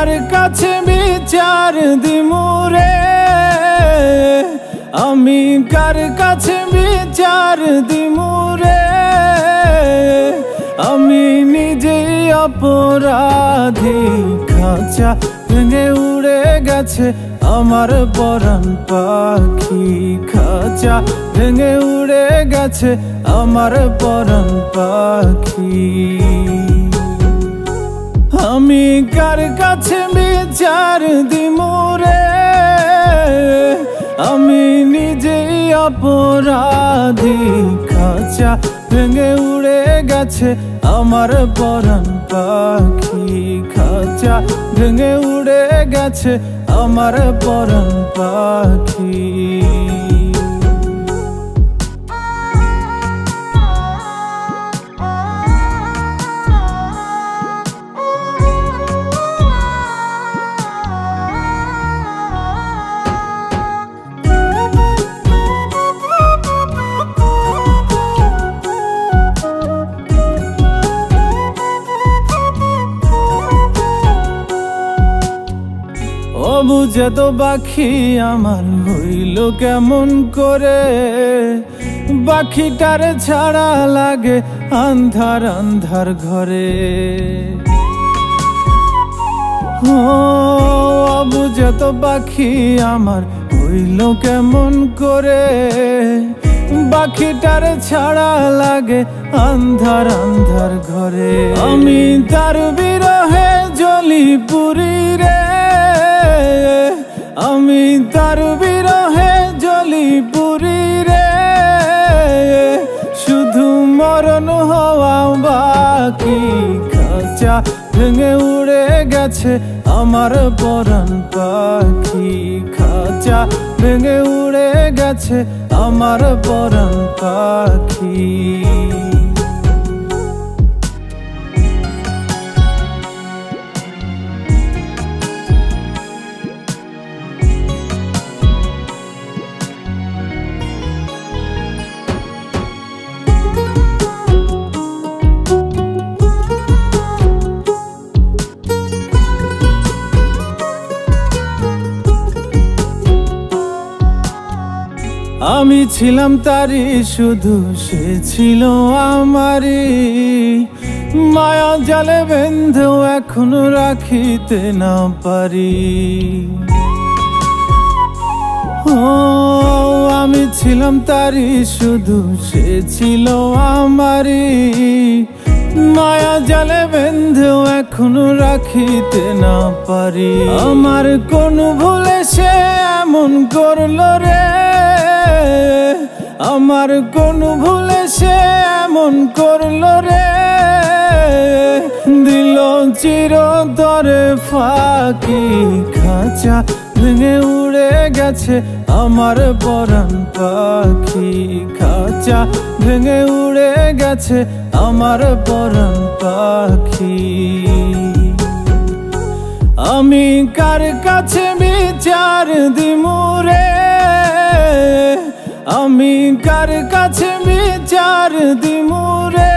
কার কাছে বিচার দিমুরে, আমি কার কাছে বিচার দিমুরে, আমি নিজেই অপরাধী। খাঁচা ভেঙে উড়ে গেছে আমার পরাণ পাখি, খাঁচা ভেঙে উড়ে গেছে আমার পরাণ পাখি। আমি কার কাছে বিচার দিমুরে, আমি নিজেই অপরাধী। খাঁচা ভেঙে উড়ে গেছে আমার পরাণ পাখি, খাঁচা ভেঙে উড়ে গেছে আমার পরাণ পাখি। বুঝে তো পাখি আমার হইল কেমন করে, পাখিটার ছাড়া লাগে আন্ধার আন্ধার ঘরে। ও বুঝে তো পাখি আমার হইল কেমন করে, পাখিটার ছাড়া লাগে আন্ধার আন্ধার ঘরে। আমি তার বিরহে জ্বলি পুরি রে, আমি তার বিরহে জ্বলি পুরি রে, শুধু মরণ হওয়া বাকি। খাঁচা ভেঙে উড়ে গেছে আমার পরাণ পাখি, খাঁচা ভেঙে উড়ে গেছে আমার পরাণ পাখি। আমি ছিলাম তারি শুধু সে ছিল আমারি, মায়া জালে বেঁধেও এখনো রাখিতে না পারি। ও আমি ছিলাম তারি শুধু সে ছিল আমারি, মায়া জালে বেঁধেও এখনো রাখিতে না পারি। আমার কোন ভুলে সে এমন করলো রে, আমার কোন ভুলে সে এমন করলো রে, দিল চিরতরে ফাঁকি। খাঁচা ভেঙে উড়ে গেছে আমার পরাণ পাখি, খাঁচা ভেঙে উড়ে গেছে আমার পরাণ পাখি। আমি কার কাছে বিচার দিমুরে, আমি কার কাছে বিচার দিমুরে,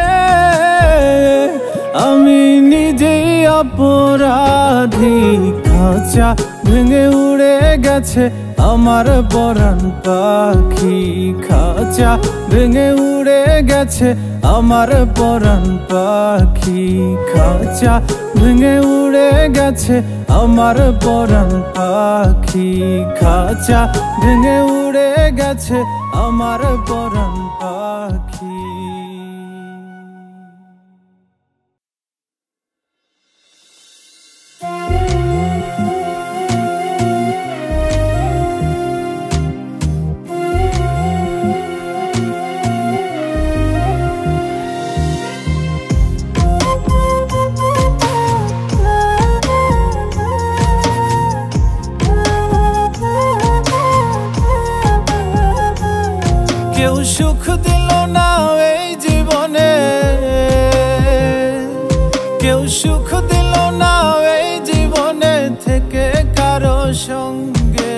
আমি নিজেই অপরাধী। খাঁচা ভেঙে উড়ে গেছে আমার পরাণ পাখি, খাঁচা ভেঙে উড়ে গেছে আমার পরাণ পাখি, খাঁচা ভেঙে উড়ে গেছে আমার পরাণ পাখি, খাঁচা ভেঙে উড়ে গেছে আমার পরাণ পাখি। কেউ সুখ দিল না এই জীবনে, কেউ সুখ দিল না এই জীবনে থেকে কারো সঙ্গে।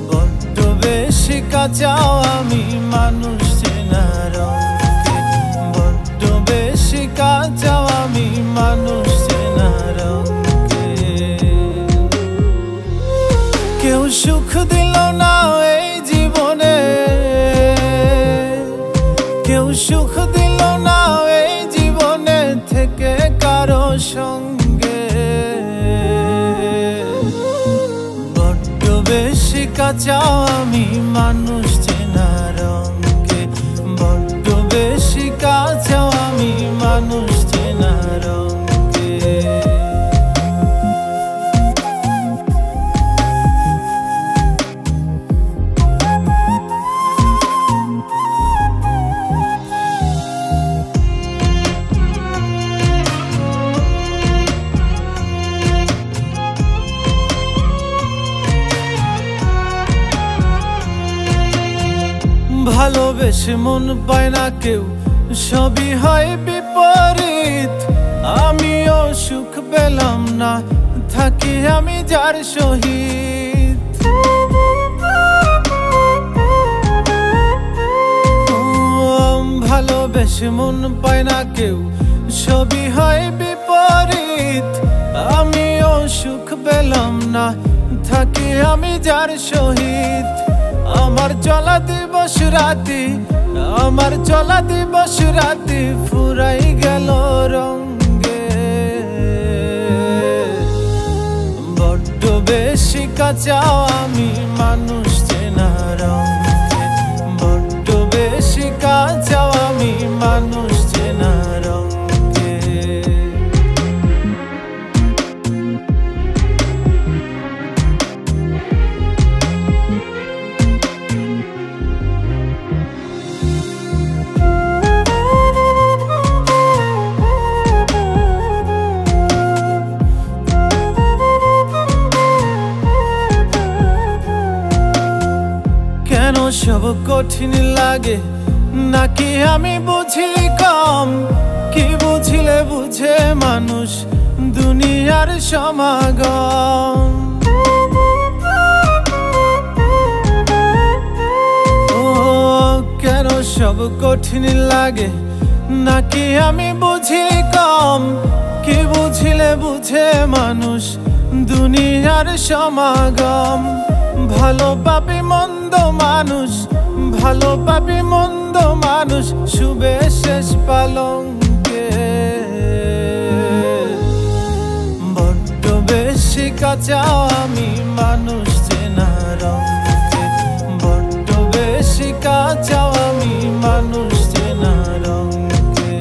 বড্ড বেশি কাঁচাও আমি মানুষ চেনার অঙ্কে, বড্ড বেশি কাঁচাও আমি মানুষ সুখ দিল না এই জীবনে, কেউ সুখ দিল না এই জীবনে থেকে কারো সঙ্গে। বড্ড বেশি কাঁচা আমি মানুষ চেনার রঙে, বড্ড বেশি কাঁচা আমি মানুষ চেনার রঙে। ভালোবেসে মন পায় না কেউ, সবই হয় বিপরীত। আমিও সুখ পেলাম না, থাকি আমি যার সহিত। ভালোবেসে মন পায় না কেউ, সবই হয় বিপরীত। আমিও সুখ পেলাম না, থাকি আমি যার সহিত। আমার চলা দিবস রাতি, আমার চলা দিবস রাতি ফুরাই গেল রঙে। বড্ড বেশি কাঁচা আমি মানুষ চেনা রঙে, বড্ড বেশি কাঁচা আমি মানুষ চেনা রঙে। সব কঠিন লাগে নাকি আমি বুঝি কম? কি বুঝিলে বুঝে মানুষ দুনিয়ার সমাগম। ও কেন সব কঠিন লাগে নাকি আমি বুঝি কম? কি বুঝিলে বুঝে মানুষ দুনিয়ার সমাগম। ভালো পাবি মন্দ মানুষ, ভালো পাবি মন্দ মানুষ শুবে শেষ পালঙ্কে। বড্ড বেশি কাঁচা আমি মানুষ চেনা রঙে, বড্ড বেশি কাঁচা আমি মানুষ চেনা রঙে।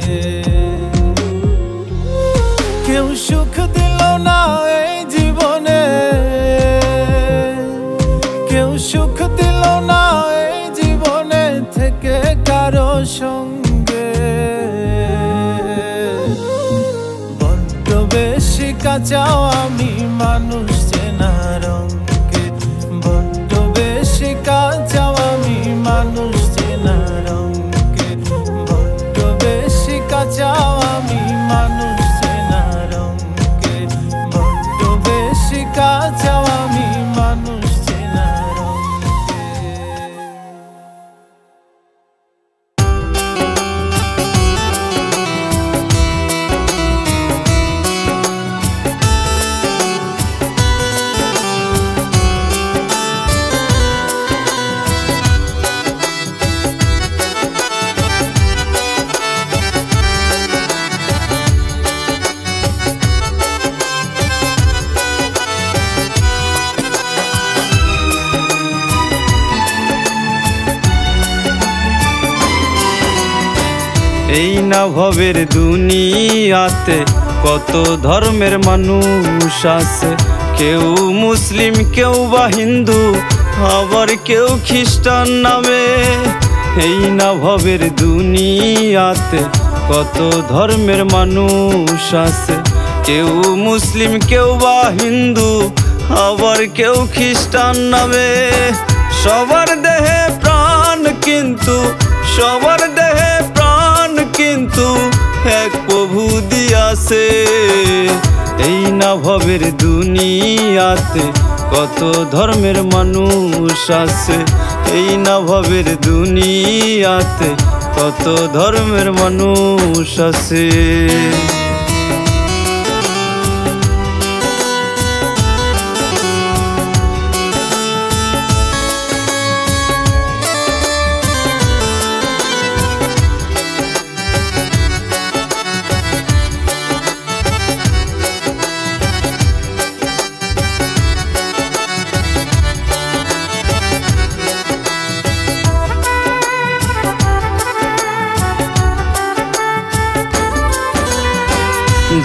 কেউ সুখ দিল না এই জীবনে, কেউ সুখ দিল না এই জীবনে থেকে কারো সঙ্গে। বড্ড বেশি কাঁচা আমি মানুষ চেনা রঙে, বড্ড বেশি কাঁচা আমি মানুষ চেনা রঙে, বড্ড বেশি কাঁচা আমি মানুষ চেনা রঙে, বড্ড বেশি কাঁচা আমি মানুষ চেনা রঙে। এই না ভবের দুনিয়াতে কত ধর্মের মানুষ আছে। কেউ মুসলিম, কেউ বা হিন্দু, আবার কেউ খ্রিস্টান নামে। এই না ভবের দুনিয়াতে কত ধর্মের মানুষ আছে। কেউ মুসলিম, কেউ বা হিন্দু, আবার কেউ খ্রিস্টান নামে। সবার দেহে প্রাণ কিন্তু, সবার দেহে প্রাণ কিন্তু এক প্রভু দিয়াছে। এই না ভবের দুনিয়াতে কত ধর্মের মানুষ আছে। এই না ভবের দুনিয়াতে কত ধর্মের মানুষ আছে।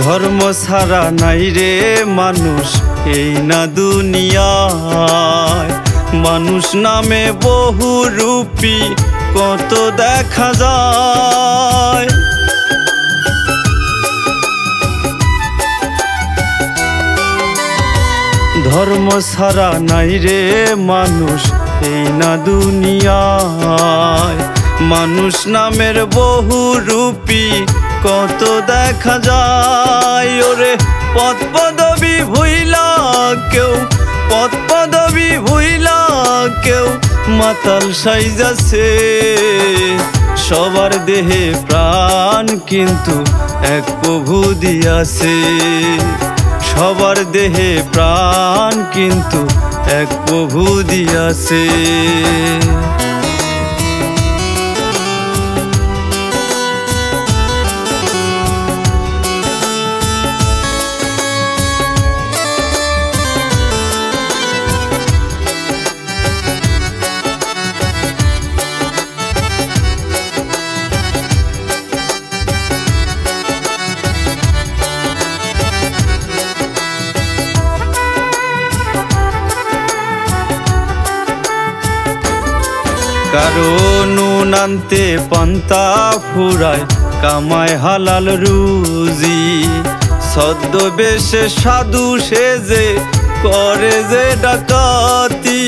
ধর্ম ছাড়া নাই রে মানুষ এই না দুনিয়ায়। মানুষ নামে বহু রূপী কত দেখা যায়। ধর্ম ছাড়া নাই রে মানুষ এই না দুনিয়ায়। মানুষ নামের বহু রূপী কত দেখা যায়। ওরে পদ পদবী ভুইলা কেউ, পদ পদবী ভুইলা কেউ মাতাল সাইজাছে। সবার দেহে প্রাণ কিন্তু এক প্রভু দিয়াছে। সবার দেহে প্রাণ কিন্তু এক প্রভু দিয়াছে। কারো নুন আনতে পান্তা ফুরায় কামায় হালাল রুজি। ছদ্মবেশে সাধু সেজে করে যে ডাকাতি।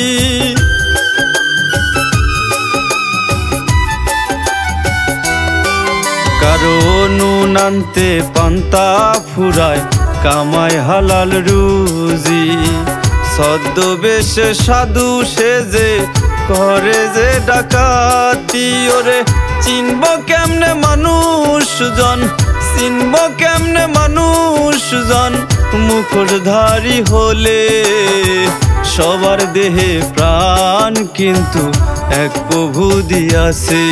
কারো নুন আনতে পান্তা ফুরায় কামায় হালাল রুজি। ছদ্মবেশে সাধু সেজে করে যে ডাকাতি। ওরে চিনব কেমনে মানুষজন, চিনব কেমনে মানুষজন মুখোশধারী হলে। সবার দেহে প্রাণ কিন্তু এক প্রভু দিয়াছে।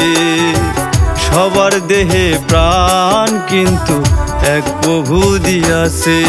সবার দেহে প্রাণ কিন্তু এক প্রভু দিয়াছে।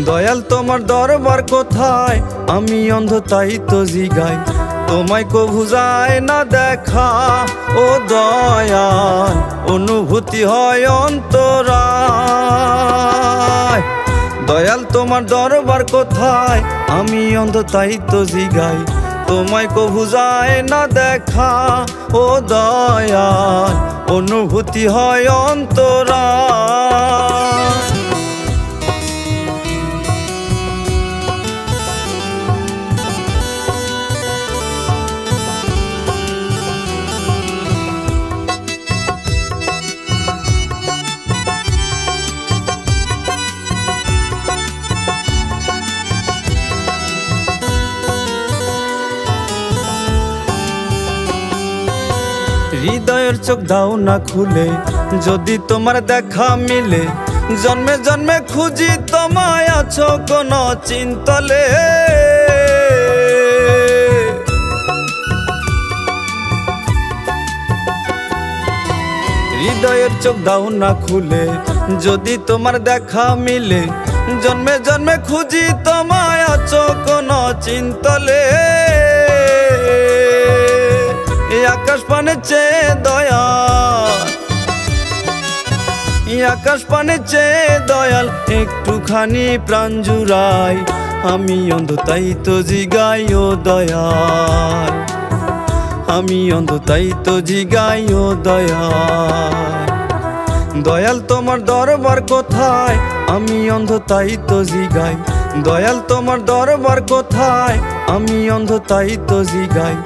দয়াল তোমার দরবার কোথায়, আমি অন্ধ তাই তো জিগাই। তোমায় কভু যায় না দেখা, ও দয়াল অনুভূতি হয় অন্তরায়। দয়াল তোমার দরবার কোথায়, আমি অন্ধ তাই তো জিগাই। তোমায় কভু যায় না দেখা, ও দয়াল অনুভূতি হয় অন্তরায়। হৃদয়ের চোখ দাও না খুলে, যদি তোমার দেখা মিলে। জন্মে জন্মে খুঁজি তোমায়, আছো কোন চিন্তলে। হৃদয়ের চোখ দাও না খুলে, যদি তোমার দেখা মিলে। জন্মে জন্মে খুঁজি তোমায়, আছো কোন চিন্তলে। আকাশ পানে চেয়ে দয়াল, আকাশ পানে চেয়ে দয়াল একটুখানি প্রাণ জুড়াই। আমি অন্ধ তাই তো জিগাই, ও দয়াল আমি অন্ধ তাই তো জিগাই, ও দয়াল। দয়াল তোমার দরবার কোথায়, আমি অন্ধ তাই তো জিগাই। দয়াল তোমার দরবার কোথায়, আমি অন্ধ তাই তো জিগাই।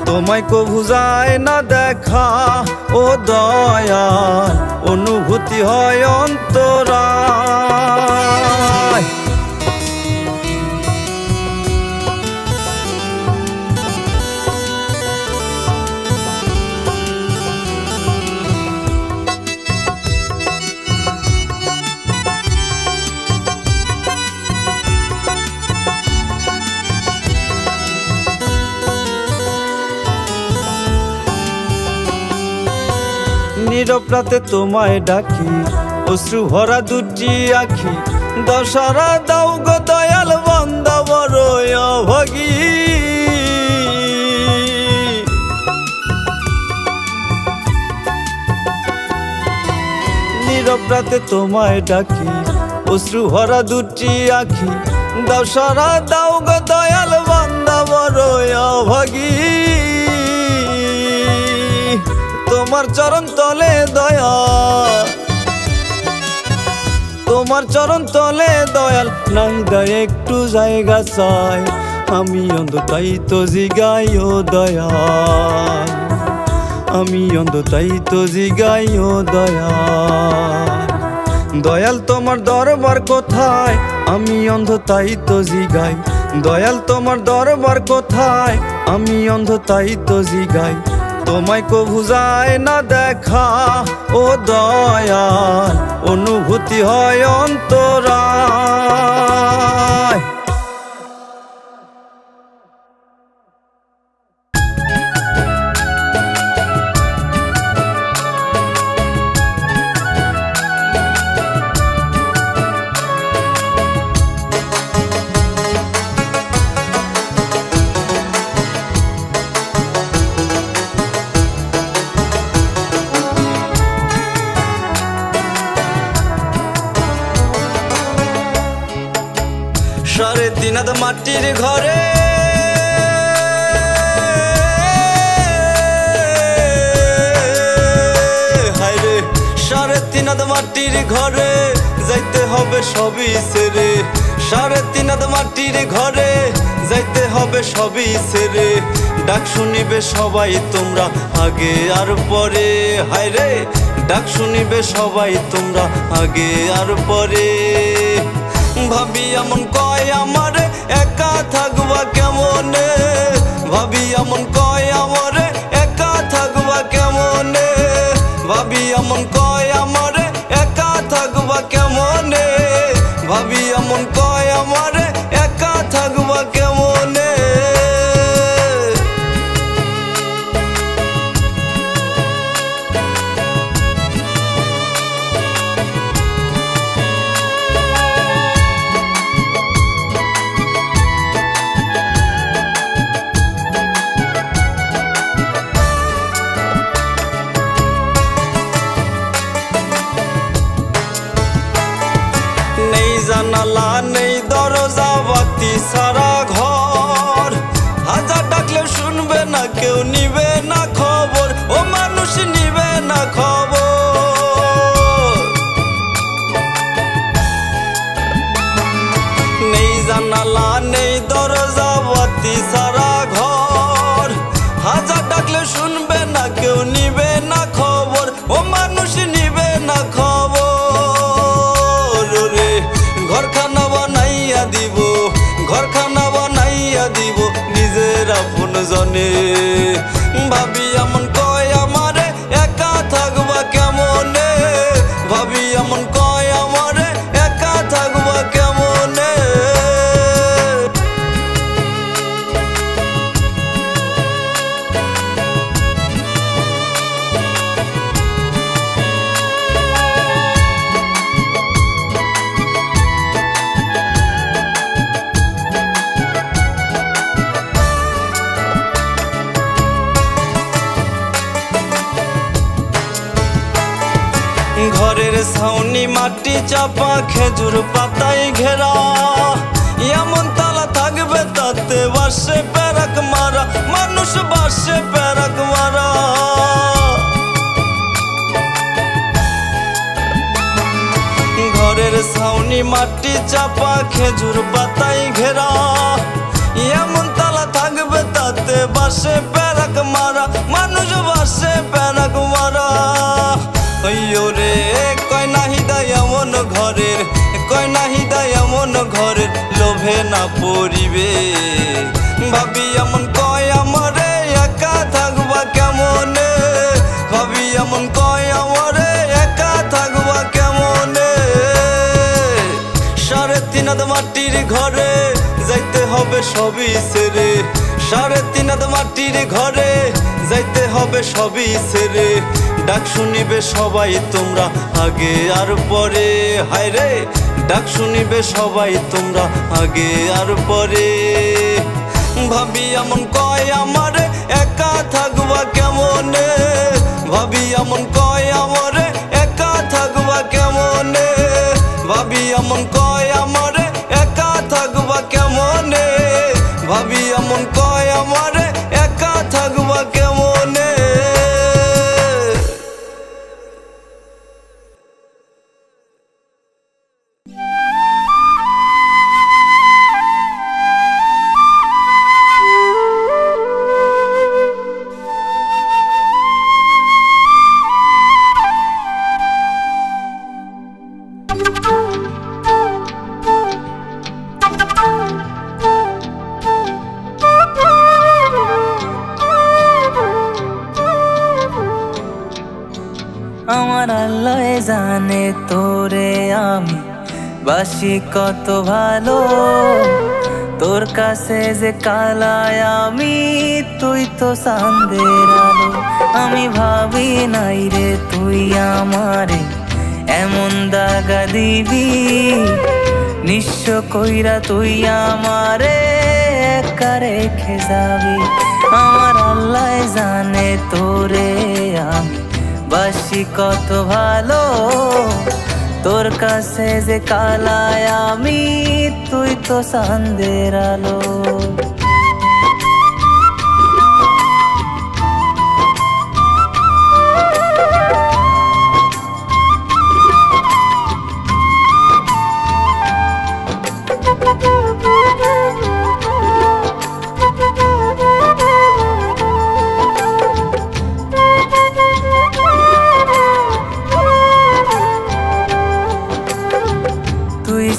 তোমায় কভু যায় না দেখা, ও দয়াল অনুভূতি হয় অন্তরায়। নীরব রাতে তোমায় ডাকি, অশ্রু ভরা দুটি আখি, দশারা দাও গো দয়াল বান্দা বড় অভাগী। নীরব রাতে তোমায় ডাকি, অশ্রু ভরা দুটি আখি, দশারা দাও গো দয়াল বান্দা বড় অভাগী। তোমার চরণ তলে দয়াল, তোমার চরণ তলে দয়াল, নাই দেয় একটু জায়গা চাই, আমি অন্ধ তাই তো জিগাই ও দয়াল, আমি অন্ধ তাই তো জিগাই ও দয়াল। দয়াল তোমার দরবার কোথায়, আমি অন্ধ তাই তো জিগাই, দয়াল তোমার দরবার কোথায়, আমি অন্ধ তাই তো জিগাই। তোমায় কভু যায় না দেখা ও দয়াল, অনুভূতি হয় অন্তরায়। সাড়ে তিন হাত মাটির ঘরে, হায়রে সাড়ে তিন হাত মাটির ঘরে, যাইতে হবে সবই ছেড়ে, সাড়ে তিন হাত মাটির ঘরে, যাইতে হবে সবই ছেড়ে। ডাক শুনিবে সবাই তোমরা আগে আর পরে, হায়রে ডাক শুনিবে সবাই তোমরা আগে আর পরে। ভাবি এমন কয় আমারে একা থাকবা কেমনে, ভাবি এমন কয় আমারে একা থাকবা কেমনে, ভাবি এমন কয় আমারে একা থাকবা কেমনে, ভাবি এমন কয় আমারে একা থাকবা কেমনে। জানালা নেই দরজা বাতি সারা ঘর, হাজার ডাকলে শুনবে না কেউ, নিবে না খবর, ও মানুষ নিবে না খবর। নেই জানালা নেই দরজা বাতি সারা ঘর, হাজার ডাকলে শুনবে না কেউ, নিবে না খবর, ও মানুষ নিবে না খবর। ঘরখানা বানাইয়া দিব, ঘরখানা বানাইয়া দিব নিজের আপন জনে। ভাবি এমন কয় আমারে একা থাকবা কেমনে, ভাবি এমন কয় আমারে একা থাকবা কেমনে। ঘরের ছাউনি মাটি চাপা, খেজুর পাতায় ঘেরা, এমন তালা থাকবে তাতে বাসে প্যারাক মারা, মানুষ বাসে প্যারাক মারা। ঘরের ছাউনি মাটি চাপা, খেজুর পাতায় ঘেরা, এমন তালা থাকবে তাতে বাসে প্যারাক মারা, মানুষ বাসে প্যারাক মারা। রে কয় নাহি দায় এমন ঘরের, কয় নাহি দায় এমন ঘরের, লোভে না পড়িবে। ভাবি এমন কয় আমারে একা থাকবা কেমনে, ভাবি এমন কয় আমারে একা থাকবা কেমনে। সাড়ে তিন হাত মাটির ঘরে, যাইতে হবে সবই ছেড়ে, সাড়ে তিন হাত মাটির ঘরে, যাইতে হবে সবই ছেড়ে। ডাক শুনিবে সবাই তোমরা আগে আর পরে, হায় রে ডাক শুনিবে সবাই তোমরা আগে আর পরে। ভাবি এমন কয় আমারে একা থাকবা কেমনে, ভাবি এমন কয় আমারে একা থাকবা কেমনে, ভাবি এমন কয় আমারে একা থাকবা কেমনে, ভাবি এমন কয় আমারে একা থাকবা কেমনে। আমার আল্লাহ জানে তোরে আমি বাসি কত ভালো, তোর কাছে যে কালায় আমি তুই তো চাঁদের আলো। আমি ভাবি নাই রে তুই আমারে এমন দাগা দিবি, নিঃস্ব কইরা তুই আমারে একা রেখে যাবি। আমার আল্লাহ জানে তোরে আমি বাসি কত ভালো, তোর কাছে যে কালায় আমি তুই তো চাঁদের আলো।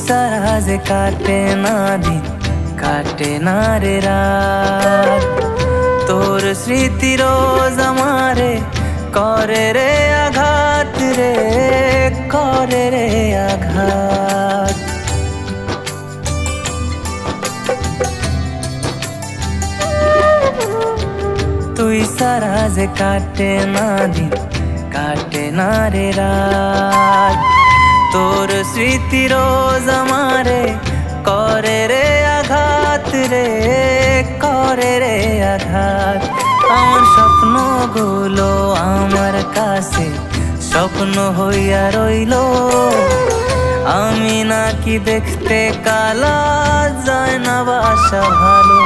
সারা যে কাটে না দিন কাটে না রে রাত, তোর স্মৃতি রোজ আমারে করে রে আঘাত রে, করে রে আঘাত। তুই সারা যে কাটে না দিন কাটে না রে রাত, তোর স্মৃতি রোজ আমারে করে রে আঘাত রে, করে রে আঘাত। আমার স্বপ্নগুলো আমার কাছে স্বপ্ন হইয়া রইল, আমি নাকি দেখতে কালা যায় না বাসা ভালো।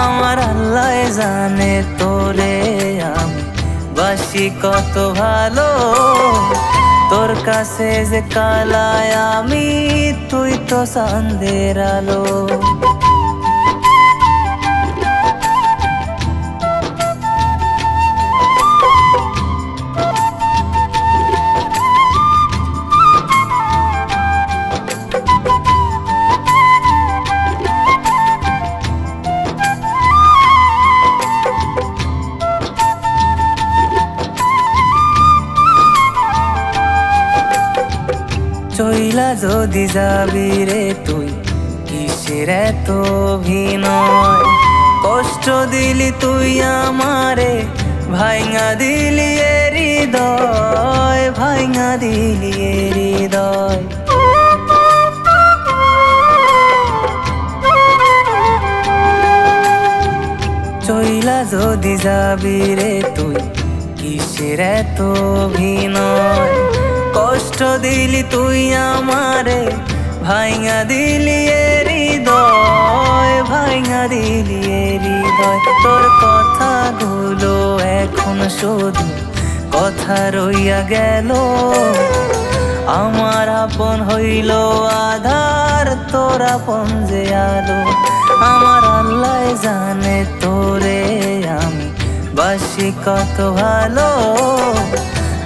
আমার আল্লাহ জানে তোরে আমি বাসি কত ভালো, তোর কাছে যে কালায় আমি তুই তো চাঁদের আলো। চইলা যদি যাবি রে তুই কিসের এত অভিনয়, কষ্ট দিলি তুই আমারে ভাইঙা দিলি এ হৃদয়, ভাইঙা দিলি এ হৃদয়। চইলা যদি যাবি রে তুই কিসের এত অভিনয়, কষ্ট দিলি তুই আমারে ভাইঙা দিলি এ হৃদয়, ভাইঙা দিলি এ হৃদয়। তোর কথাগুলো এখন শুধু কথা রইয়া গেল, আমার আপন হইল আধার তোর আপন যে আলো। আমার আল্লাহ জানে তোরে আমি বাসি কত ভালো,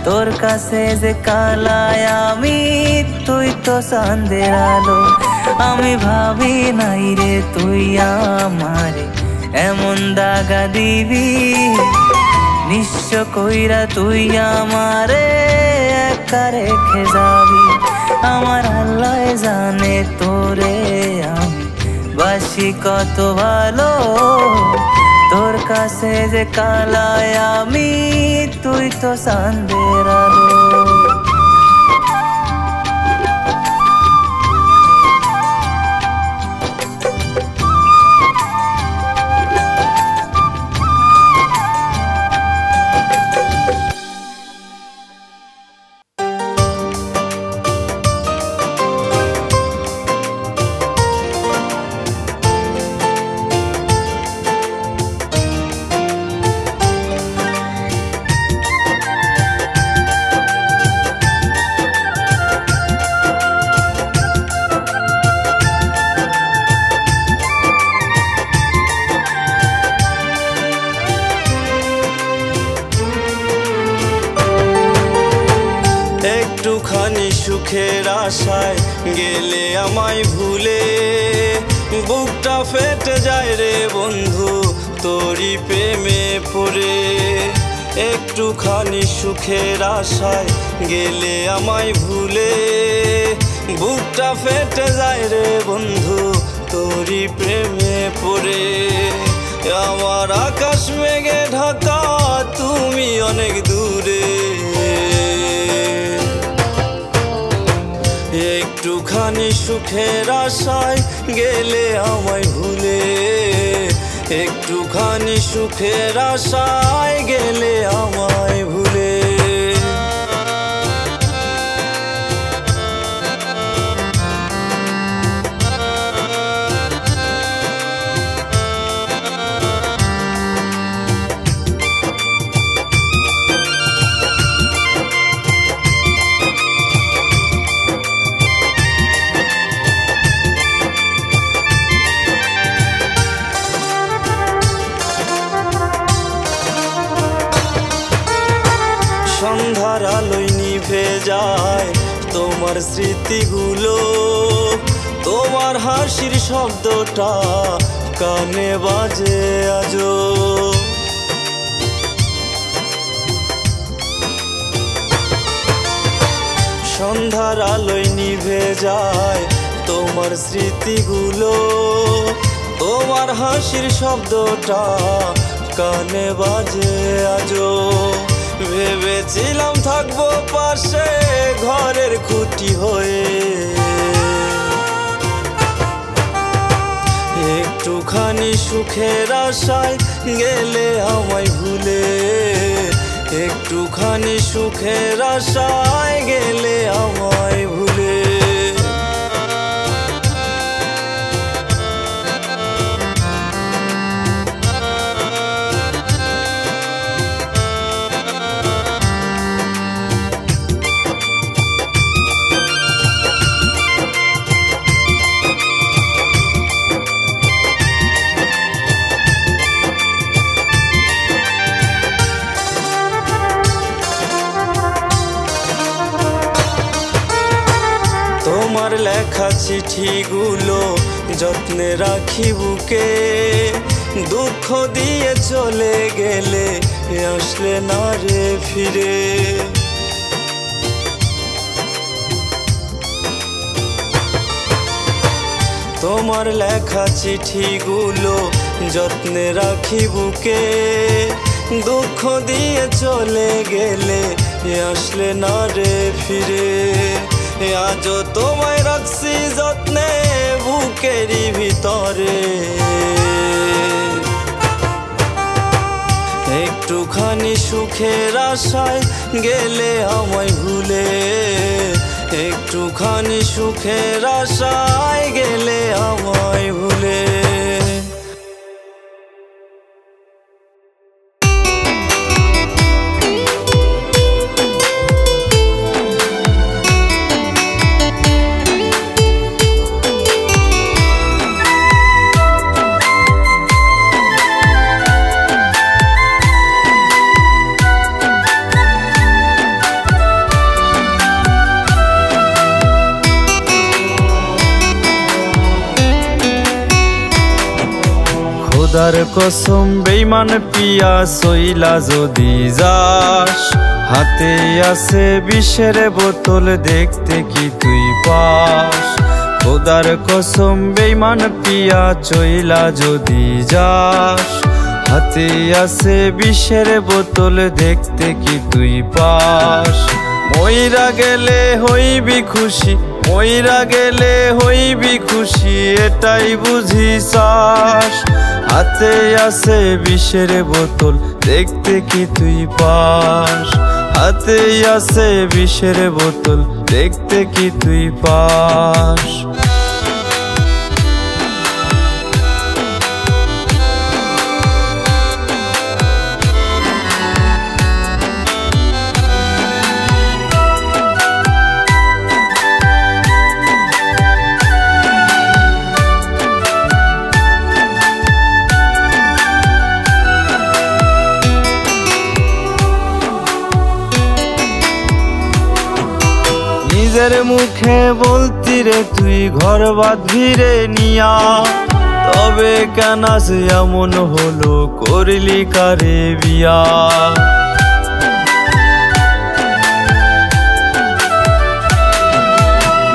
তোর কাছে যে কালায় আমি তুই তো চাঁদের আলো। আমি ভাবি নাই রে তুই আমারে এমন দাগা দিবি, নিঃস্ব কইরা তুই আমারে একা রেখে যাবি। আমার আল্লাহ জানে তোরে আমি বাসি কত ভালো, তোর কাছে যে কালায় আমি তুই তো চাঁদের আলো। একটুখানি সুখের আশায় গেলে আমায় ভুলে, বুকটা ফেটে যায় রে বন্ধু তোরি প্রেমে পড়ে। একটুখানি সুখের আশায় গেলে আমায় ভুলে, বুকটা ফেটে যায় রে বন্ধু তোরি প্রেমে পড়ে। আমার আকাশ মেঘে ঢাকা তুমি অনেক দূরে, একটুখানি সুখের আশায় গেলে আমায় ভুলে, একটুখানি সুখের আশায় গেলে আমায় ভুলে। সন্ধ্যার আলোয় নিভে যায় তোমার স্মৃতিগুলো, তোমার হাসির শব্দটা কানে বাজে আজো। সন্ধ্যার আলোয় নিভে যায় তোমার স্মৃতিগুলো, তোমার হাসির শব্দটা কানে বাজে আজো। ভেবেছিলাম থাকবো পাশে ঘরের খুঁটি হয়ে, একটুখানি সুখের আশায় গেলে আমায় ভুলে, একটুখানি সুখের আশায় গেলে আমায় ভুলে। তোমার লেখা চিঠিগুলো যত্নে রাখি বুকে, দুঃখ দিয়ে চলে গেলে আসলে না রে ফিরে। তোমার লেখা চিঠিগুলো যত্নে রাখি বুকে, দুঃখ দিয়ে চলে গেলে আসলে না রে ফিরে। আজও তোমায় রাখছি যত্নে বুকেরই ভিতরে, একটুখানি সুখের আশায় গেলে আমায় ভুলে, একটুখানি সুখের আশায় গেলে আমায় ভুলে। খোদার কসম বেঈমান পিয়া সইলা যদি যাস, হাতে আছে বিষের বোতল দেখতে কি তুই পাস। খোদার কসম বেঈমান পিয়া চইলা যদি যাস, হাতে আছে বিষের বোতল, দেখতে কি তুই পাস? মইরা গেলে হইবি খুশি, মইরা গেলে হইবি খুশি, এটাই বুঝি চাস? হাতে আছে বিষের বোতল, দেখতে কি তুই পাস? হাতে আছে বিষের বোতল, দেখতে কি তুই পাস? নিজের মুখে বলতি রে তুই ঘর বাঁধবি রে নিয়া, তবে কেন সে এমন হলো, করলি কারে বিয়া?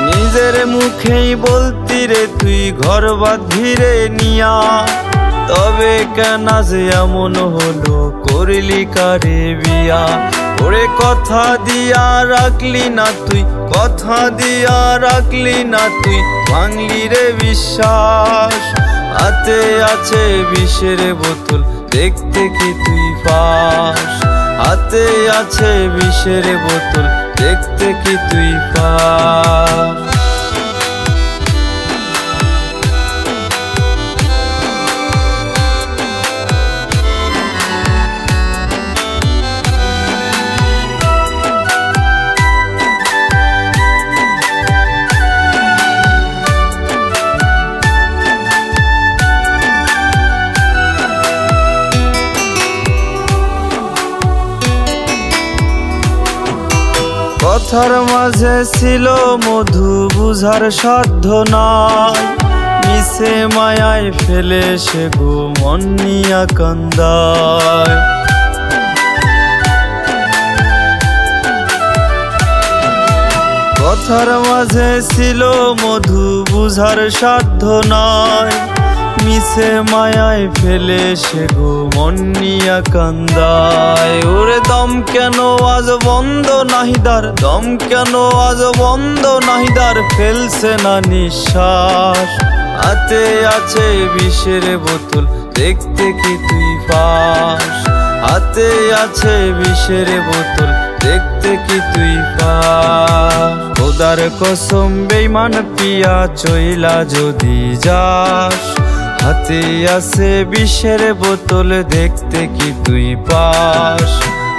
নিজের মুখেই বলতি রে তুই ঘর বাঁধবি রে নিয়া, তবে কেন সে এমন হলো, করলি কারে বিয়া? ওরে কথা দিয়া রাখলি না তুই, কথা দিয়া রাখলি না তুই, ভাঙলি রে বিশ্বাস। হাতে আছে বিষের বোতল, দেখতে কি তুই পাস? হাতে আছে বিষের বোতল, দেখতে কি তুই পাস? কথার মাঝে ছিল মধু, বুঝার সাধ্য নাই, মিশে মায়ায় ফেলে সে গো মন নিয়া কান্দায়। কথার মাঝে ছিল মধু, বুঝার সাধ্য নাই, মিশে মায়ায় ফেলে সে গো মন নিয়া কান্দায়। ওরে দম কেন আজ বন্ধ নাহিদার, দম কেন আজ বন্ধ নাহিদার, ফেলছে না নিঃশ্বাস। হাতে আছে বিষের বোতল, দেখতে কি তুই পাস? হাতে আছে বিষের বোতল, দেখতে কি তুই পাস? খোদার কসম বেঈমান পিয়া চইলা যদি যাস, হাতে আছে বিষের বোতল, দেখতে কি তুই পাস?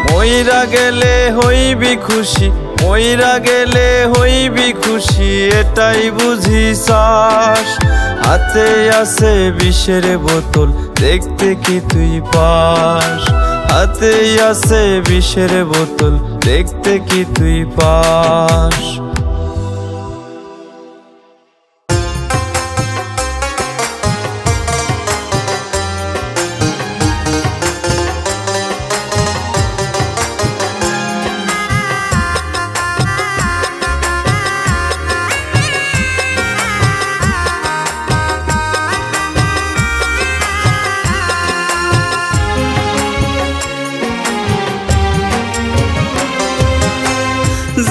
মইরা গেলে হইবি খুশি, মইরা গেলে হইবি খুশি, এটাই বুঝি চাস? হাতে আছে বিষের বোতল, দেখতে কি তুই পাস? হাতে আছে বিষের বোতল, দেখতে কি তুই পাস?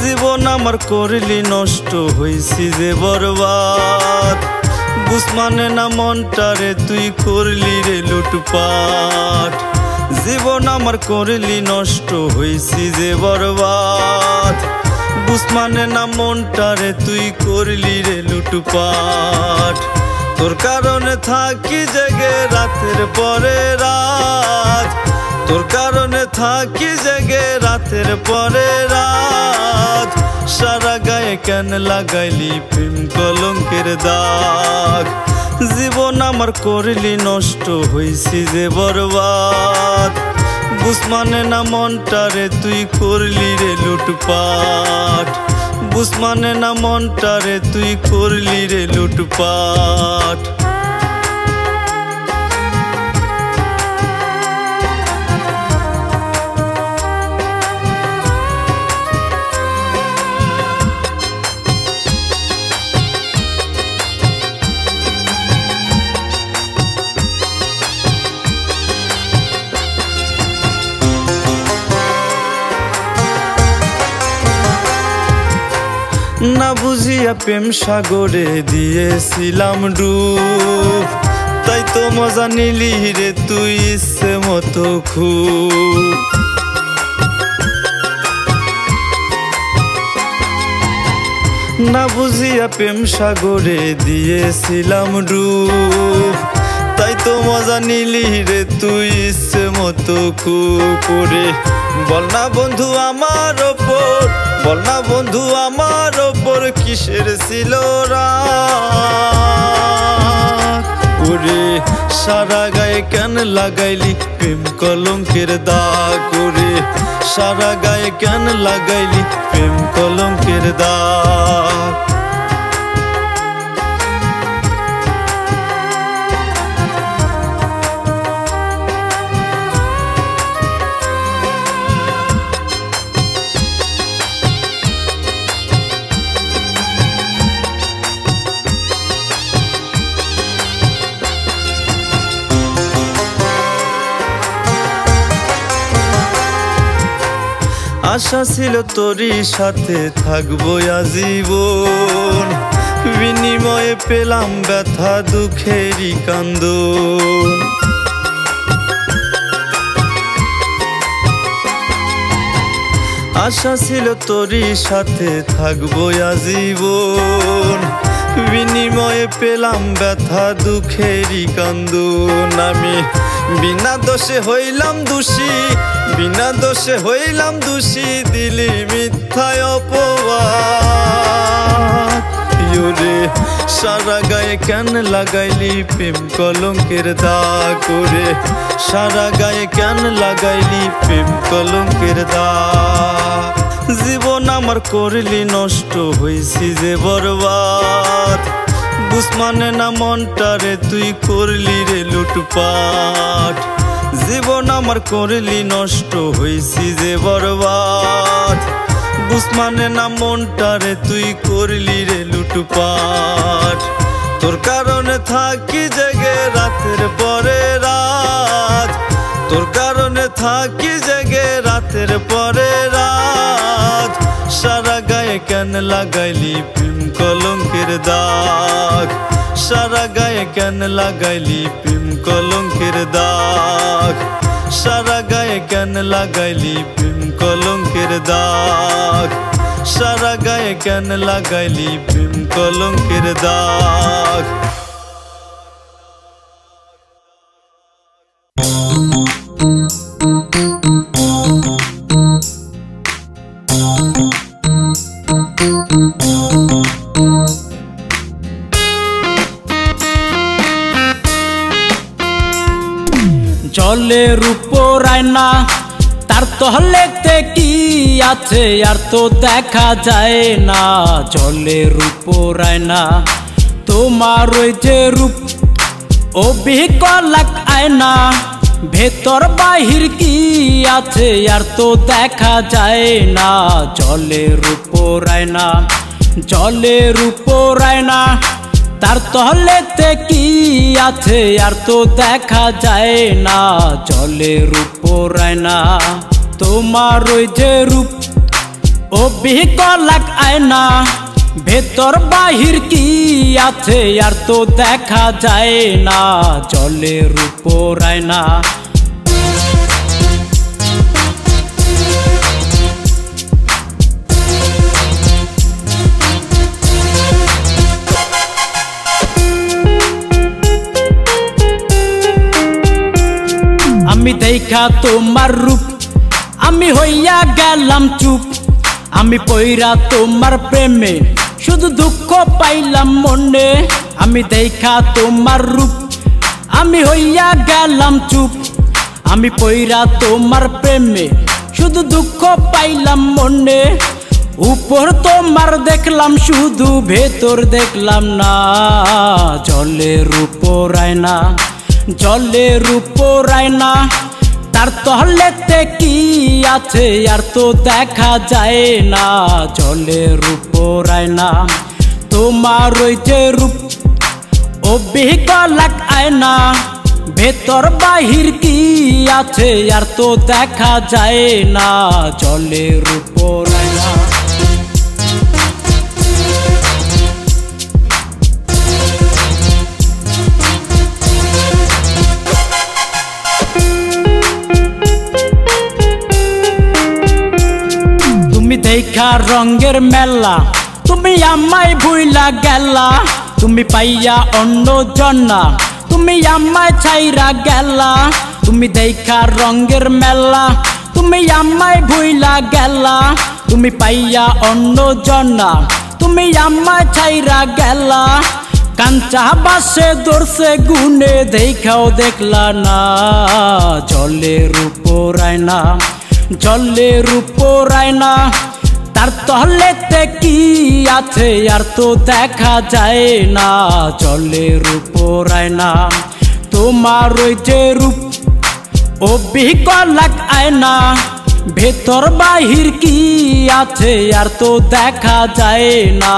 জীবন আমার করলি নষ্ট, হইছি যে বরবাদ, বুঝ মানে না মনটারে তুই করলি রে লুটপাট। জীবন আমার করলি নষ্ট, হইছি যে বরবাদ, বুঝ মানে না মনটারে তুই করলি রে লুটপাট। তোর কারণে থাকি জেগে রাতের পরে রাত, তোর কারণে থাকি জেগে রাতের পরে রাত। সারা গায়ে কেন লাগাইলি প্রেম কলঙ্কের দাগ? জীবন আমার করলি নষ্ট, হইছি যে বরবাদ, বুঝ মানে না মনটারে তুই করলি রে লুটপাট। বুঝ মানে না মনটারে তুই করলি রে লুটপাট। না বুঝিয়া প্রেম সাগরে দিয়েছিলাম ডুব, তাই তো মজা নিলি রে তুই ইচ্ছে মতো খুব। না বুঝিয়া প্রেম সাগরে দিয়েছিলাম ডুব, তাই তো মজা নিলি রে তুই ইচ্ছে মতো করে। বল না বন্ধু আমার ওপর, বল না বন্ধু আমার ওপর কিসের ছিল রাগ ওরে। সারা গায়ে কেন লাগাইলি প্রেম কলঙ্কের দাগ ওরে, সারা গায়ে কেন লাগাইলি প্রেম কলঙ্কের দাগ। আশা ছিল তোরই সাথে থাকবো আজীবন, বিনিময়ে পেলাম ব্যথা দুঃখেরই কান্দন। আশা ছিল তোরই সাথে থাকবো আজীবন, বিনিময়ে পেলাম ব্যথা দুঃখেরই কান্দন। আমি বিনা দোষে হইলাম দোষী, বিনা দোষে হইলাম দোষী, দিলি মিথ্যায় অপবাদ রে। সারা গায়ে কেন লাগাইলি প্রেম কলঙ্কের দাগ ওরে, সারা গায়ে কেন লাগাইলি প্রেম কলঙ্কের দাগ। জীবন আমার করলি নষ্ট, হইছি যে বরবাদ, বুঝ মানে না মনটারে তুই করলি রে লুটপাট। জীবন আমার করলি নষ্ট, হইছি যে বরবাদ, বুঝ মানে না মনটারে তুই করলি রে লুটপাট। তোর কারণে থাকি জেগে রাতের পরে রাত, তোর কারণে থাকি জেগে রাতের পরে রাত। সারা গায়ে কেন লাগাইলি প্রেম কলঙ্কের দাগ, সারা গায়ে কেন লাগাইলি প্রেম কলঙ্কের দাগ, সারা গায়ে কেন লাগাইলি প্রেম কলঙ্কের দাগ, সারা গায়ে কেন লাগাইলি প্রেম কলঙ্কের দাগ। জলের উপর আয়না তার তহলেতে কি আছে আর তো দেখা যায় না। জলের উপর আয়না তোমার ওই যে রূপ অবিকলাক আয়না, ভেতর বাহির কি আছে আর তো দেখা যায় না। জলের উপর আয়না, জলের উপর আয়না তার তহলেতে কি আছে আর তো দেখা যায় না। জলের উপর আয়না তোমার ওই যে রূপ অবিকলাক আয়না, ভেতর বাহির কি আছে আর তো দেখা যায় না। জলের উপর আয়না আমি দেখা তোমার রূপ আমি হইয়া গেলাম চুপ, আমি পইরা তোমার প্রেমে শুধু দুঃখ পাইলাম মনে। আমি দেখা তোমার রূপ আমি হইয়া গেলাম চুপ, আমি পইরা তোমার প্রেমে শুধু দুঃখ পাইলাম মনে। উপর তোমার দেখলাম শুধু, ভেতর দেখলাম না। জলের উপর আয়না, জলের উপর আয়না তার তহলেতে কি আছে আর তো দেখা যায় না। জলের উপর আয়না তোমার ওই যে রূপ অবিকলাক আয়না, ভেতর বাহির কি আছে আর তো দেখা যায় না। জলের উপর আয়না দেখা রঙের মেলা তুমি আমায় ভুইলা গেলা তুমি পাইয়া অন্য জন্না তুমি আমায় ছাইরা গেলা তুমি দেখা রঙের মেলা তুমি আমায় ভুইলা গেলা তুমি পাইয়া অন্য জন্না তুমি আমায় ছাইরা গেলা কাঞ্চা বাসে দর্শে গুনে দেখাও দেখলা না জলের উপর আয়না জলের উপর আয়না তার তলেতে কি আছে আর তো দেখা যায় না জলের উপর আয়না তোমার ওই যে রূপ অবিকলাক আয়না ভেতর বাহির কি আছে আর তো দেখা যায় না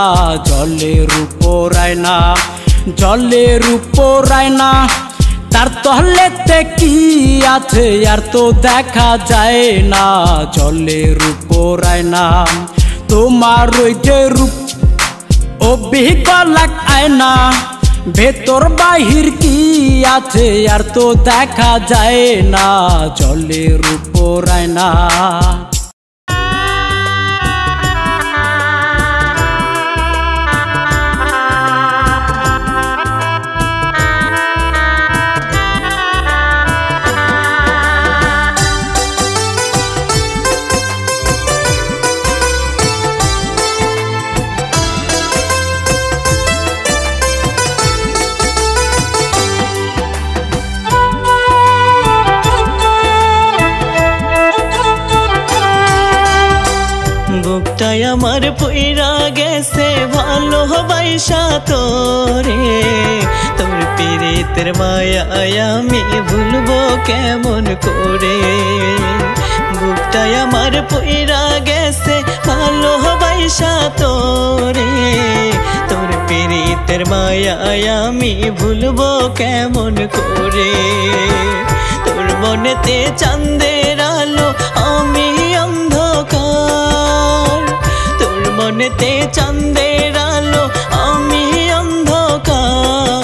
জলের উপর আয়না জলের উপর আয়না তার তলেতে কি আছে আর তো দেখা যায় না জলের উপর আয়না তোমার ওই যে রূপ অবিকলাক আয়না ভেতর বাহির কি আছে আর তো দেখা যায় না জলের উপর আয়না বুকটাই আমার পুইরা গেছে ভালোবাসা তোরে তোর পীড়িতের মায়ায় আমি ভুলবো কেমন করে বুকটাই আমার পুইরা গেছে ভালোবাসা তোরে তোর পীড়িতের মায়ায় আমি ভুলবো কেমন করে তোর মনেতে চাঁদের আলো আমি অন্ধকার তোর মনেতে চাঁদের আলো আমি অন্ধকার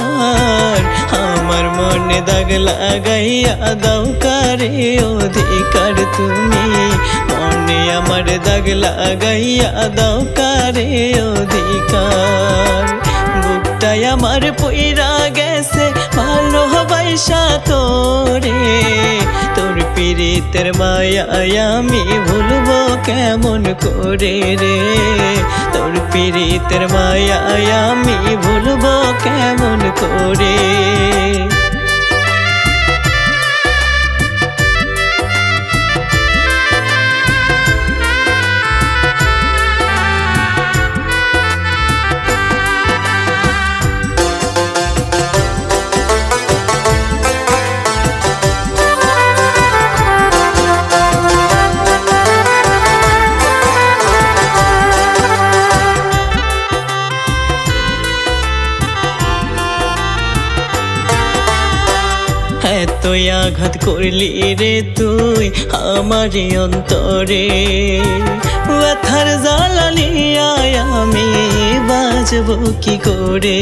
আমার মনে দাগ লাগাইয়া দাও কারে অধিকার তুমি মনে আমার দাগ লাগাইয়া দাও কারে অধিকার বুকটাই আমার পুইরা গেছে ভালোবাসা তোরে তোর পীড়িতের মায়ায় আমি ভুলবো কেমন করে রে তোর পীড়িতের মায়ায় আমি ভুলবো কেমন করে তুই আঘাত করলি রে তুই আমার অন্তরে ব্যথার জ্বালা নিয়ে আমি বাঁচবো কি করে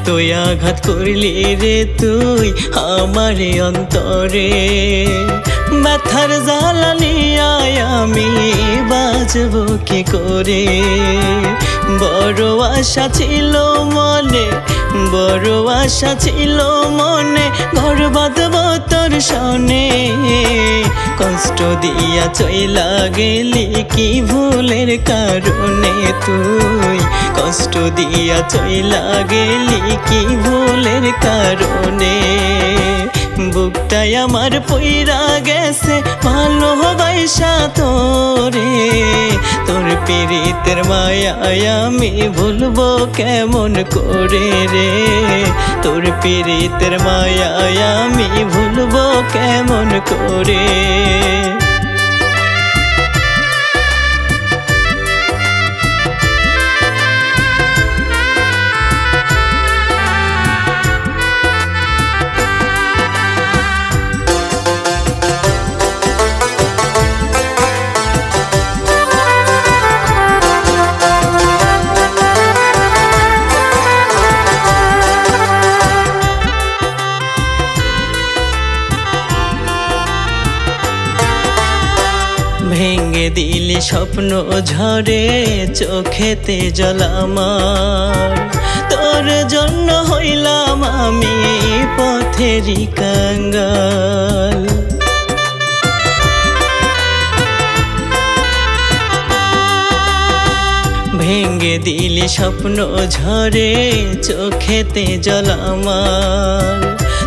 তুই আঘাত করলি রে তুই আমার অন্তরে ব্যথার জ্বালা নিয়ে আমি বাঁচবো কি করে বড় আশা ছিল মনে বড় আশা ছিল মনে ঘর বাঁধবো তোর সনে কষ্ট দিয়া চইলা গেলি কি ভুলের কারণে তুই কষ্ট দিয়া চইলা গেলি কি ভুলের কারণে বুকটাই আমার পুইরা গেছে ভালোবাসা তোরে তোর পীড়িতের মায়ায় আমি ভুলবো কেমন করে রে তোর পীড়িতের মায়ায় আমি ভুলবো কেমন করে দিলি স্বপ্ন ঝরে চোখেতে জল আমার তোর জন্য হইলাম আমি পথেরই কাঙ্গাল ভেঙে দিলি স্বপ্ন ঝরে চোখেতে জল আমার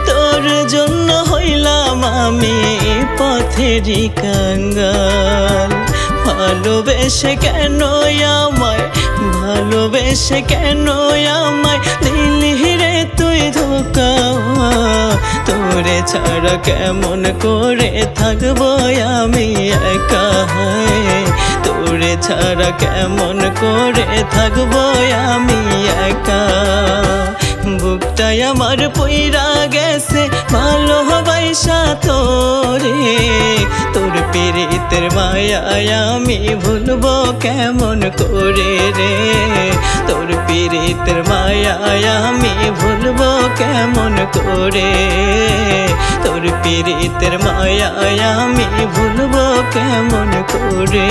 তোর জন্য হইলাম আমি পথেরই কাঙ্গাল ভালোবেসে কেন আমায় ভালোবেসে কেন আমায় দিলি রে তুই ধোঁকা তোরে ছাড়া কেমন করে থাকবো আমি একা তোরে ছাড়া কেমন করে থাকবো আমি একা বুকটাই আমার পইরা গেছে ভালোবাসা তোরে তোর পীড়িতের মায়ায় আমি ভুলবো কেমন করে রে তোর পীড়িতের মায়ায় আমি ভুলবো কেমন করে তোর পীড়িতের মায়ায় আমি ভুলবো কেমন করে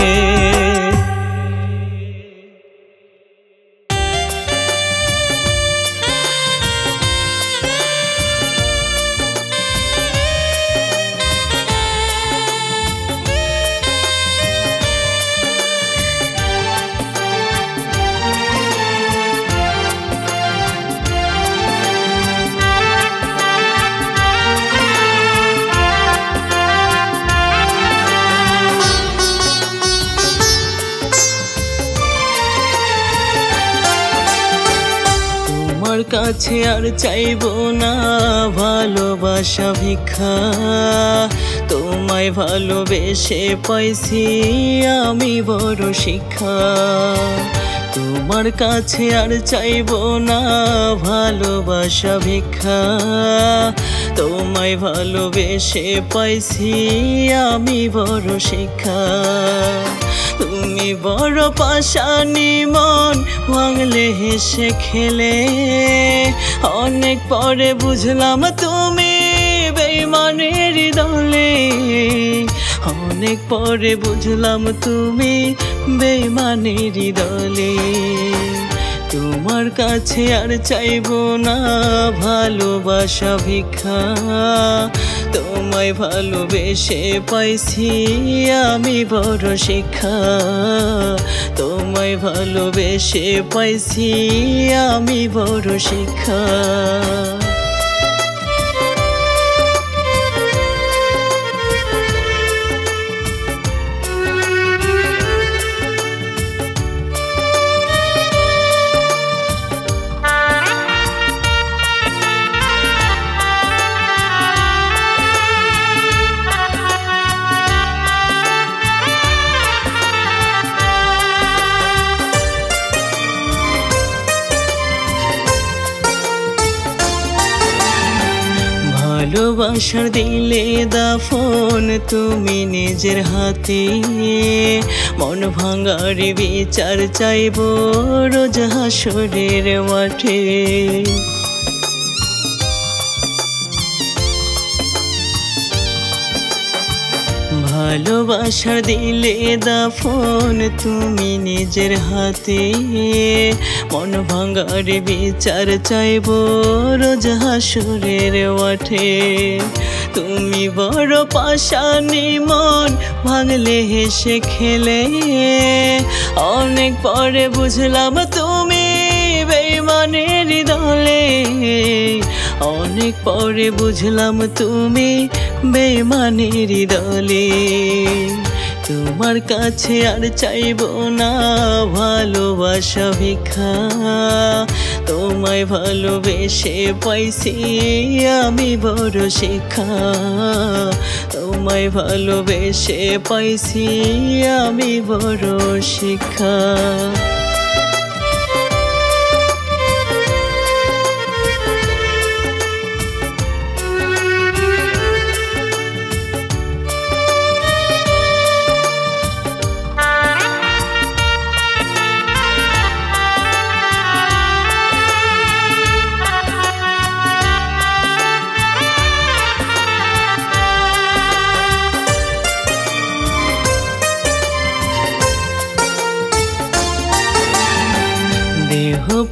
কাছে আর চাইবো না ভালোবাসা ভিক্ষা তোমায় ভালোবেসে পাইছি আমি বড় শিক্ষা তোমার কাছে আর চাইবো না ভালোবাসা ভিক্ষা তোমায় ভালোবেসে পাইছি আমি বড় শিক্ষা তুমি বড় পাশানি মন ভাঙলে হেসে খেলে অনেক পরে বুঝলাম তুমি বেঈমানের দলে অনেক পরে বুঝলাম তুমি বেঈমানের দলে তোমার কাছে আর চাইবো না ভালোবাসা ভিক্ষা তোমায় ভালোবেসে পাইছি আমি বড় শিক্ষা তোমায় ভালোবেসে পাইছি আমি বড় শিক্ষা ভালোবাসার দিলে দাফন তুমি নিজের হাতে মন ভাঙার বিচার চাইবো রোজ হাসরের মাঠে ভালোবাসার দিলে দাফন তুমি নিজের হাতে মন ভাঙার বিচার চাইবো রোজ হাসরের মাঠে তুমি বড় পাশানি মন ভাঙলে হেসে খেলে অনেক পরে বুঝলাম তুমি বেঈমানের দলে অনেক পরে বুঝলাম তুমি বেঈমানের দলে তোমার কাছে আর চাইবো না ভালোবাসা ভিক্ষা তোমায় ভালোবেসে পাইছি আমি বড় শিক্ষা তোমায় ভালোবেসে পাইছি আমি বড় শিক্ষা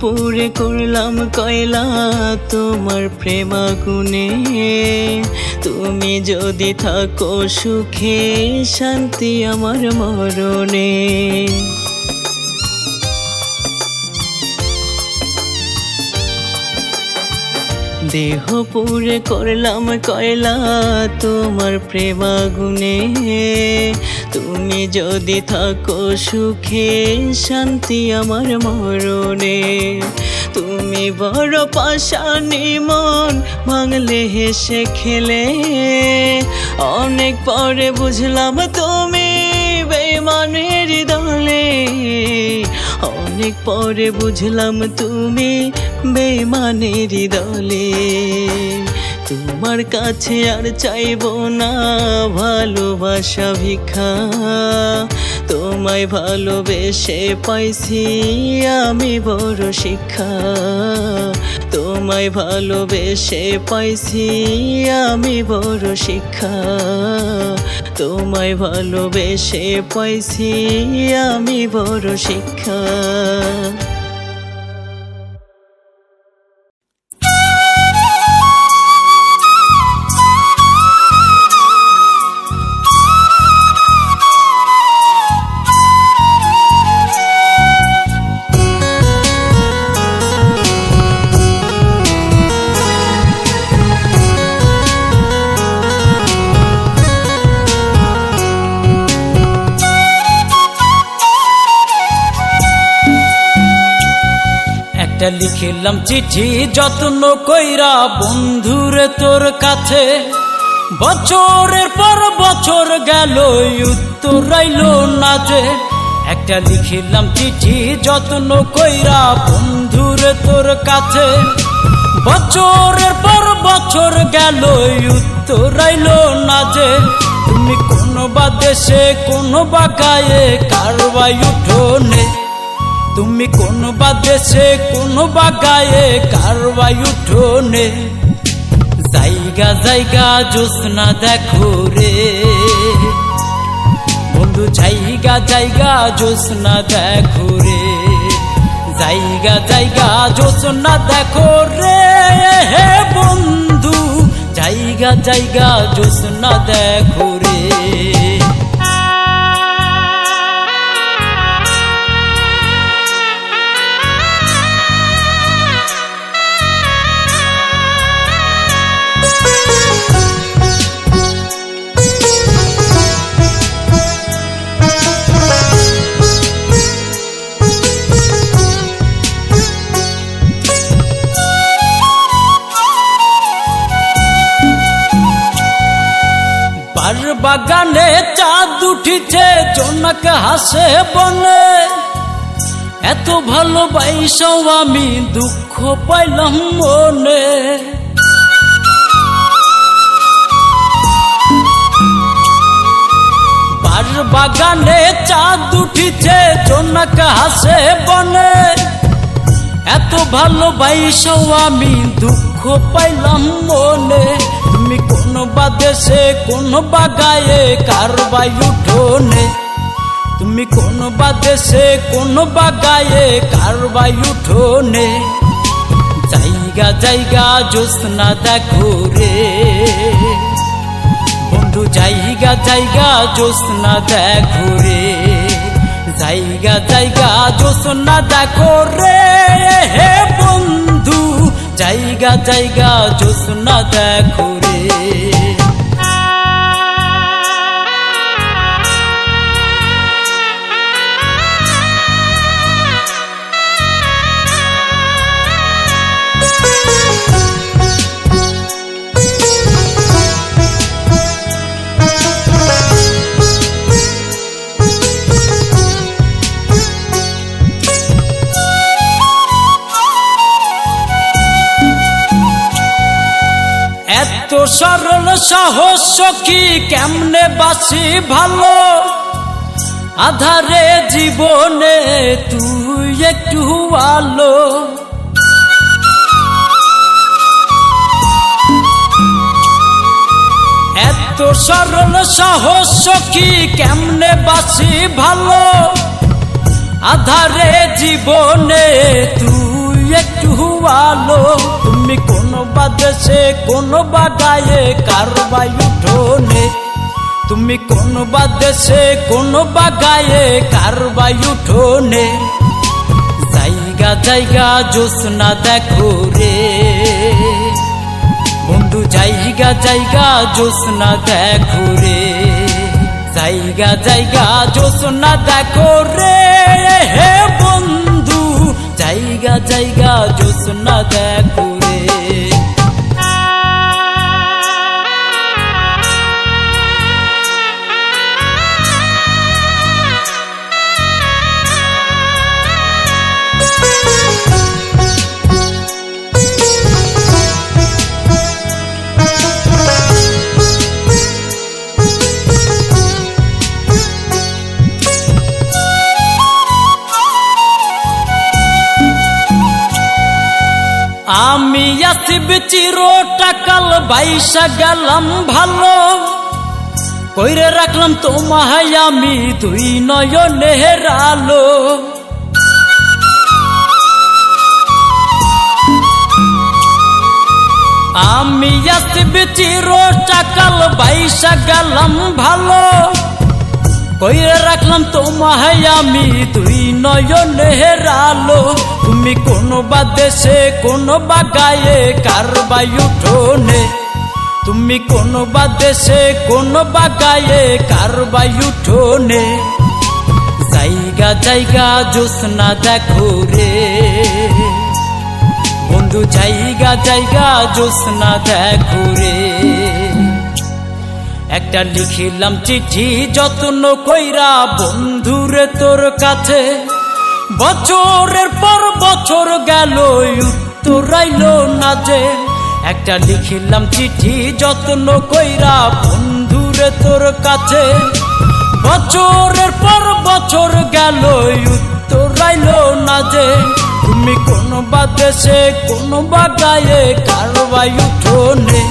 পুরে করলাম কয়লা তোমার প্রেম আগুনে, তুমি যদি থাকো সুখে শান্তি আমার মরণে। দেহ পুরে করলাম কয়লা তোমার প্রেম আগুনে, তুমি যদি থাকো সুখে শান্তি আমার মরণে। তুমি বড় পাষাণী মন ভাঙলে হেসে খেলে, অনেক পরে বুঝলাম তুমি বেঈমানের দলে, অনেক পরে বুঝলাম তুমি বেঈমানের দলে। তোমার কাছে আর চাইবো না ভালোবাসা ভিক্ষা, তোমায় ভালোবেসে পাইছি আমি বড় শিক্ষা, তোমায় ভালোবেসে পাইছি আমি বড় শিক্ষা, তোমায় ভালোবেসে পাইছি আমি বড় শিক্ষা। লিখিলাম চিঠি যত্ন কইরা বন্ধুরে তোর কাছে, বছরের পর বছর গেল উত্তর আইলো না যে। একটা লিখিলাম চিঠি যত্ন কইরা বন্ধুরে তোর কাছে, বছরের পর বছর গেল উত্তর আইলো না যে। তুমি কোন বা দেশে কোন বা গায়ে কারবাই উঠোনে, তুমি কোন বা দেশে কোন বা গায়ে কারবাই উঠোনে। জায়গা জায়গা জোছনা দেখো রে বন্ধু, জায়গা জায়গা জোছনা দেখো রে, জায়গা জায়গা জোছনা দেখো রে হে বন্ধু, জায়গা জায়গা জোছনা দেখো রে। বাগানে চাঁদ উঠিছে জোনাক হাসে বনে, এত ভালোবাসাও আমি দুঃখ পাইলাম মনে। বাগানে চাঁদ উঠিছে জোনাক হাসে বনে, এত ভালোবাসাও আমি দুঃখ পাইলাম মনে। তুমি কোন বা দেশে কোন বা গায়ে কারবাই উঠোনে, তুমি কোন বা দেশে কোন বা গায়ে কারবাই উঠোনে। জায়গা জায়গা জোছনা দেখো রে বন্ধু, জায়গা জায়গা জোছনা দেখো রে, জায়গা জায়গা জোছনা দেখো রে হে বন্ধু, জায়গা জায়গা জোছনা দেখো রে। এত সরল সহজ সখী কেমনে বাসি ভালো, আধারে জীবনে তুই একটু আলো। এত সরল সহজ সখী কেমনে বাসি ভালো, আধারে জীবনে তুই একটু আলো। তুমি কোন বা দেশে কোন বা গায়ে কারবাই উঠোনে, তুমি কোন বা দেশে কোন বা গায়ে কারবাই উঠোনে। জায়গা জায়গা জোছনা দেখো রে বন্ধু, জায়গা জায়গা জোছনা দেখো রে, জায়গা জায়গা জোছনা দেখো রে হে বন্ধু, জায়গা জায়গা জোছনা দেখো রে। আমি আসিব চিরটাকাল বাইসা গেলাম ভালো, কইরে রাখলাম তোমায় আমি দুই নয়নের আলো। আমি আসিব চিরটাকাল বাইসা গেলাম ভালো, কইরে রাখলাম তোমায় আমি দুই নয়নের আলো। তুমি কোন বা দেশে কোন বা গায়ে কারবাই উঠোনে, তুমি কোন বা দেশে কোন বা গায়ে কারবাই উঠোনে। জায়গা জায়গা জোছনা দেখো রে বন্ধু, জায়গা জায়গা জোছনা দেখো রে। একটা লিখিলাম চিঠি যত্ন কইরা বন্ধুরে তোর কাছে, বছরের পর বছর গেল উত্তর আইলো না যে। একটা লিখিলাম চিঠি যত্ন কইরা বন্ধুরে তোর কাছে, বছরের পর বছর গেল উত্তর আইলো না যে। তুমি কোন বা দেশে কোন বা গায়ে কারবাই উঠোনে,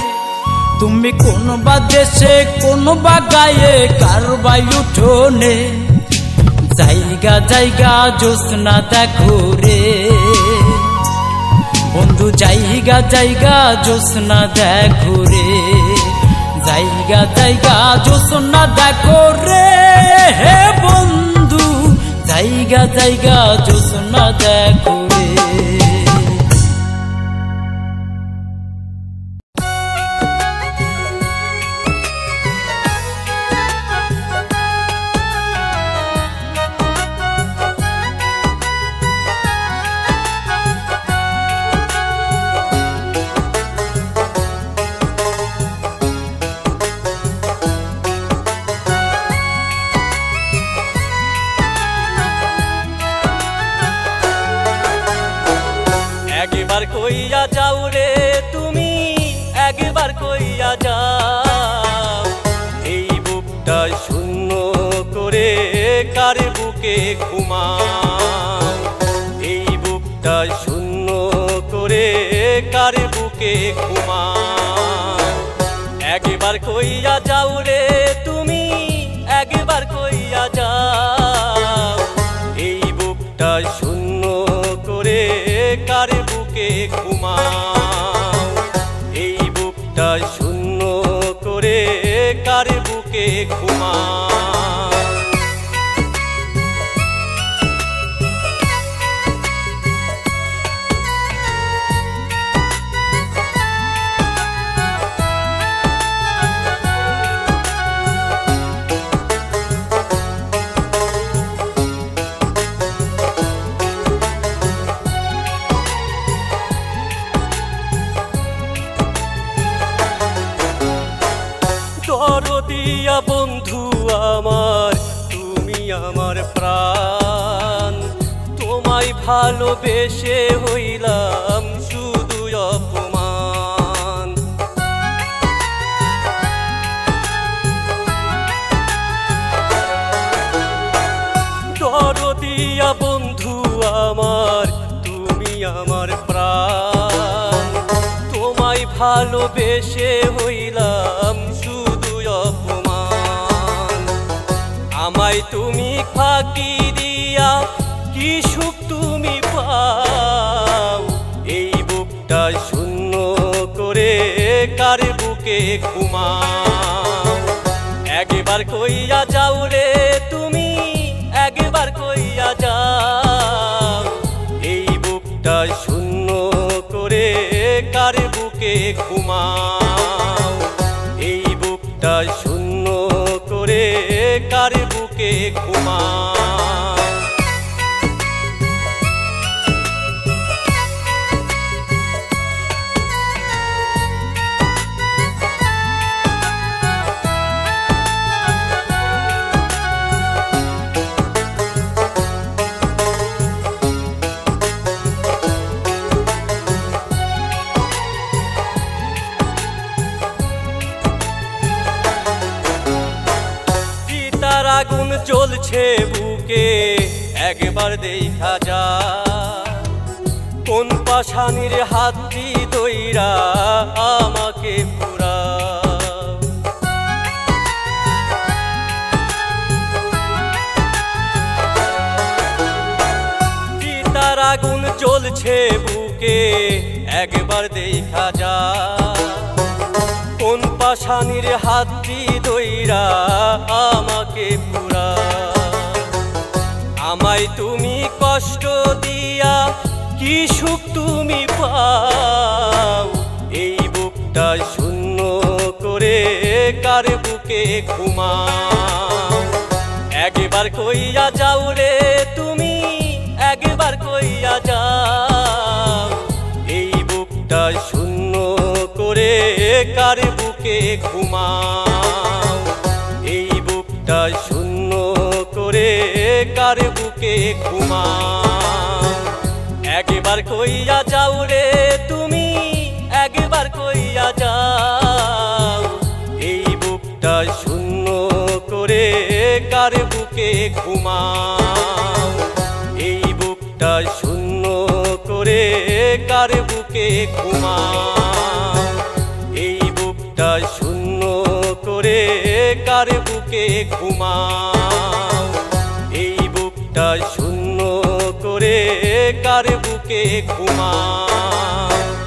তুমি কোন বা দেশে কোন বা গায়ে কারবাই উঠোনে। জায়গা জায়গা জোছনা দেখো রে বন্ধু, জায়গা জায়গা জোছনা দেখো রে, জায়গা জায়গা জোছনা দেখো রে হে বন্ধু, জায়গা জায়গা জোছনা দেখো রে। একবার কইয়া যাও রে তুমি, একবার কইয়া যাও, এই বুকটা শূন্য করে কার বুকে ঘুমাও, এই বুকটা শূন্য করে কার বুকে ঘুমাও। একবার কইয়া যাও রে তুমি, একবার কইয়া যাও, এই বুকটা শূন্য করে কার বুকে ঘুমাও, এই বুকটা শূন্য করে কার বুকে ঘুমাও। দরদিয়া বন্ধু আমার, তুমি আমার প্রাণ, তোমায় ভালোবেসে হইলাম শুধু অপমান। দরদিয়া বন্ধু আমার, তুমি আমার প্রাণ, তোমায় ভালোবেসে হইলাম শুধু অপমান। আমায় তুমি ফাঁকি দিয়া কি সুখ তুমি পাও, কার বুকে ঘুমাও। একবার কইয়া যাও রে তুমি, একবার কইয়া যাও, এই বুকটা শূন্য করে কার বুকে ঘুমাও। এই বুকটা শূন্য করে কার বুকে ঘুমাও। আগুন জ্বলছে বুকে একবার দেখা যা, কোন পাশানির হাতটি দইরা আমাকে পুরা। চিতার আগুন জ্বলছে বুকে একবার দেখা যা, কোন পাশানির হাতটি দইরা আমাকে পুরা। আমায় তুমি কষ্ট দিয়া কি সুখ তুমি পাও, এই বুকটা শূন্য করে কার বুকে ঘুমাও। একবার কইয়া যাও রে তুমি, একবার কইয়া যাও, এই বুকটা শূন্য করে কার বুকে ঘুমাও। এই বুকটা শূন্য করে কার বুকে ঘুমাও। একবার কইয়া যাও রে তুমি, একবার কইয়া যাও, এই বুকটা শূন্য করে কার বুকে ঘুমাও। এই বুকটা শূন্য করে কার বুকে ঘুমাও। এই বুকটা শূন্য করে কার বুকে ঘুমাও। এই বুকটা শূন্য করে কার বুকে ঘুমাও।